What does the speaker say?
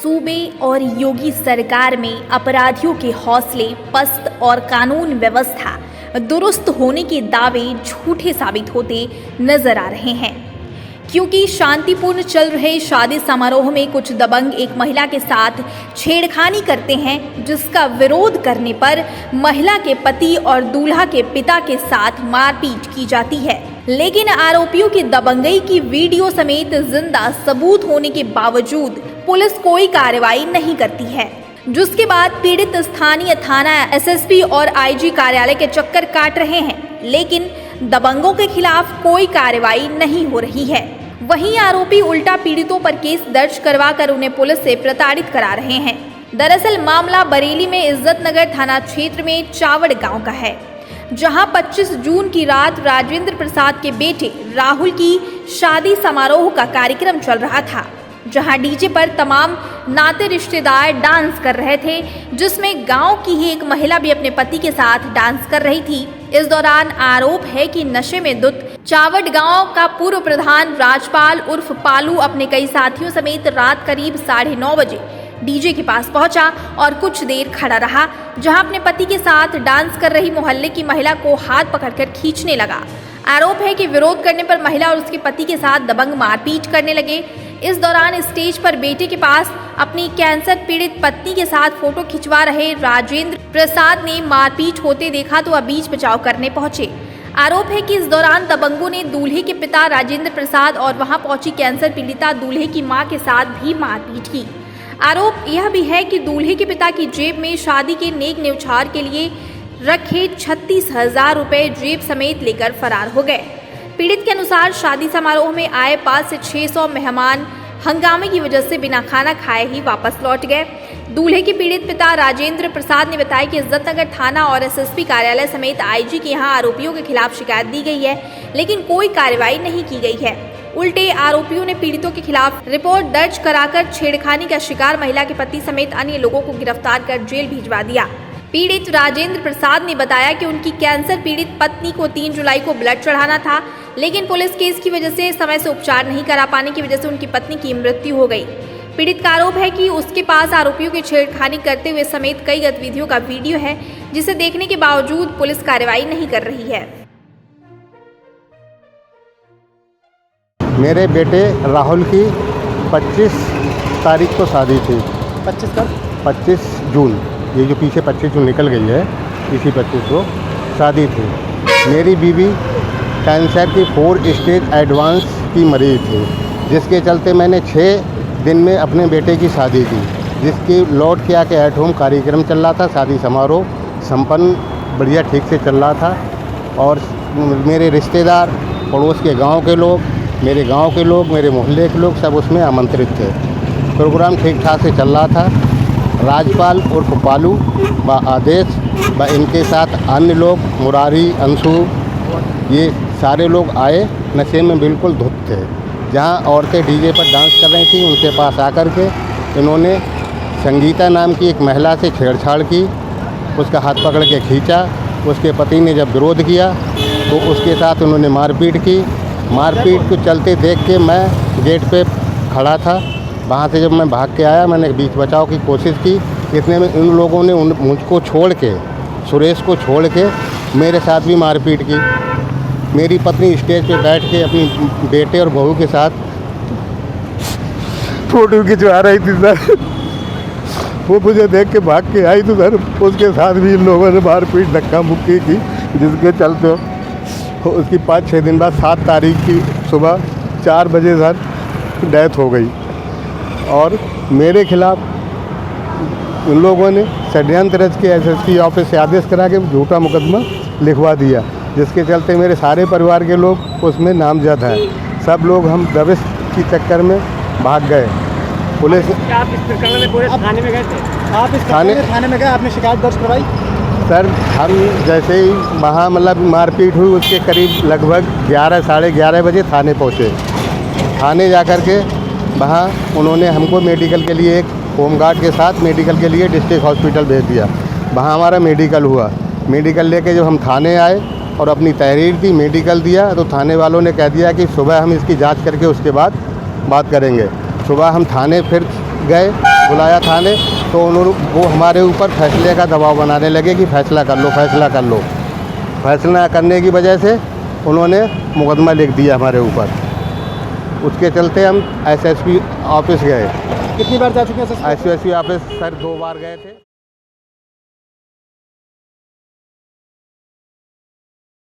सूबे और योगी सरकार में अपराधियों के हौसले पस्त और कानून व्यवस्था दुरुस्त होने के दावे झूठे साबित होते नजर आ रहे हैं, क्योंकि शांतिपूर्ण चल रहे शादी समारोह में कुछ दबंग एक महिला के साथ छेड़खानी करते हैं, जिसका विरोध करने पर महिला के पति और दूल्हा के पिता के साथ मारपीट की जाती है। लेकिन आरोपियों की दबंगई की वीडियो समेत जिंदा सबूत होने के बावजूद पुलिस कोई कार्रवाई नहीं करती है, जिसके बाद पीड़ित स्थानीय थाना एसएसपी और आईजी कार्यालय के चक्कर काट रहे हैं, लेकिन दबंगों के खिलाफ कोई कार्रवाई नहीं हो रही है। वहीं आरोपी उल्टा पीड़ितों पर केस दर्ज करवाकर उन्हें पुलिस से प्रताड़ित करा रहे हैं। दरअसल मामला बरेली में इज्जत नगर थाना क्षेत्र में चावड़ गांव का है, जहां 25 जून की रात राजेंद्र प्रसाद के बेटे राहुल की शादी समारोह का कार्यक्रम चल रहा था, जहां डीजे पर तमाम नाते रिश्तेदार डांस कर रहे थे, जिसमें गांव की ही एक महिला भी अपने पति के साथ डांस कर रही थी। इस दौरान आरोप है कि नशे में धुत चावड़ गांव का पूर्व प्रधान राजपाल उर्फ पालू अपने कई साथियों समेत रात करीब 9:30 बजे डीजे के पास पहुंचा और कुछ देर खड़ा रहा, जहां अपने पति के साथ डांस कर रही मोहल्ले की महिला को हाथ पकड़कर खींचने लगा। आरोप है कि विरोध करने पर महिला और उसके पति के साथ दबंग मारपीट करने लगे। इस दौरान स्टेज पर बेटे के पास अपनी कैंसर पीड़ित पत्नी के साथ फोटो खिंचवा रहे राजेंद्र प्रसाद ने मारपीट होते देखा तो बीच बचाव करने पहुंचे। आरोप है कि इस दौरान दबंगों ने दूल्हे के पिता राजेंद्र प्रसाद और वहां पहुंची कैंसर पीड़िता दूल्हे की मां के साथ भी मारपीट की। आरोप यह भी है कि दूल्हे के पिता की जेब में शादी के नेक न्यौछावर के लिए रखे 36,000 रुपए जेब समेत लेकर फरार हो गए। पीड़ित के अनुसार शादी समारोह में आए 500 से 600 मेहमान हंगामे की वजह से बिना खाना खाए ही वापस लौट गए। दूल्हे के पीड़ित पिता राजेंद्र प्रसाद ने बताया कि इज्जतनगर थाना और एसएसपी कार्यालय समेत आईजी के यहां आरोपियों के खिलाफ शिकायत दी गई है, लेकिन कोई कार्रवाई नहीं की गई है। उल्टे आरोपियों ने पीड़ितों के खिलाफ रिपोर्ट दर्ज कराकर छेड़खानी का शिकार महिला के पति समेत अन्य लोगों को गिरफ्तार कर जेल भिजवा दिया। पीड़ित राजेंद्र प्रसाद ने बताया कि उनकी कैंसर पीड़ित पत्नी को 3 जुलाई को ब्लड चढ़ाना था, लेकिन पुलिस केस की वजह से समय से उपचार नहीं करा पाने की वजह से उनकी पत्नी की मृत्यु हो गई। पीड़ित का आरोप है कि उसके पास आरोपियों की छेड़खानी करते हुए समेत कई गतिविधियों का वीडियो है, जिसे देखने के बावजूद पुलिस कार्रवाई नहीं कर रही है। मेरे बेटे राहुल की 25 तारीख को शादी थी। 25 जून, ये जो पीछे 25 जून निकल गई है, इसी 25 को शादी थी। मेरी बीवी कैंसर की 4 स्टेज एडवांस की मरीज थी, जिसके चलते मैंने 6 दिन में अपने बेटे की शादी की, जिसकी लौट के आके एट होम कार्यक्रम चल रहा था। शादी समारोह संपन्न बढ़िया ठीक से चल रहा था और मेरे रिश्तेदार, पड़ोस के गांव के लोग, मेरे गांव के लोग, मेरे मोहल्ले के लोग सब उसमें आमंत्रित थे। प्रोग्राम ठीक ठाक से चल रहा था। राजपाल उर्फ पालू व आदेश व इनके साथ अन्य लोग, मुरारी, अंशु, ये सारे लोग आए, नशे में बिल्कुल धुत थे। जहां औरतें डीजे पर डांस कर रही थीं, उनके पास आकर के इन्होंने संगीता नाम की एक महिला से छेड़छाड़ की, उसका हाथ पकड़ के खींचा। उसके पति ने जब विरोध किया तो उसके साथ उन्होंने मारपीट की। मारपीट को चलते देख के मैं गेट पे खड़ा था। वहाँ से जब मैं भाग के आया, मैंने बीच बचाव की कोशिश की। इतने में इन लोगों ने मुझको छोड़ के, सुरेश को छोड़ के मेरे साथ भी मारपीट की। मेरी पत्नी स्टेज पे बैठ के अपनी बेटे और बहू के साथ फोटो खिंचवा रही थी सर। वो मुझे देख के भाग के आई तो सर उसके साथ भी इन लोगों ने मारपीट धक्का मुक्की की, जिसके चलते उसकी 5-6 दिन बाद 7 तारीख की सुबह 4 बजे सर डेथ हो गई। और मेरे खिलाफ उन लोगों ने षड्यंत्र रच के एसएसपी ऑफिस से आदेश करा के झूठा मुकदमा लिखवा दिया, जिसके चलते मेरे सारे परिवार के लोग उसमें नामजद हैं। सब लोग हम दबिश की चक्कर में भाग गए। पुलिस आप इस प्रकरण में पूरे थाने में गए थे? आप इस थाने में गए, आपने शिकायत दर्ज करवाई? सर हम जैसे ही वहाँ मतलब मारपीट हुई, उसके करीब लगभग 11 साढ़े 11 बजे थाने पहुँचे। थाने जा कर के वहाँ उन्होंने हमको मेडिकल के लिए, एक होमगार्ड के साथ मेडिकल के लिए डिस्ट्रिक्ट हॉस्पिटल भेज दिया। वहाँ हमारा मेडिकल हुआ। मेडिकल लेके जब हम थाने आए और अपनी तहरीर दी, मेडिकल दिया, तो थाने वालों ने कह दिया कि सुबह हम इसकी जांच करके उसके बाद बात करेंगे। सुबह हम थाने फिर गए बुलाया थाने, तो उन्होंने वो हमारे ऊपर फैसले का दबाव बनाने लगे कि फैसला कर लो, फैसला कर लो। फैसला करने की वजह से उन्होंने मुकदमा लिख दिया हमारे ऊपर। उसके चलते हम एसएसपी ऑफिस गए। कितनी बार जा चुके हैं सर? एसएसपी ऑफिस सर 2 बार गए थे।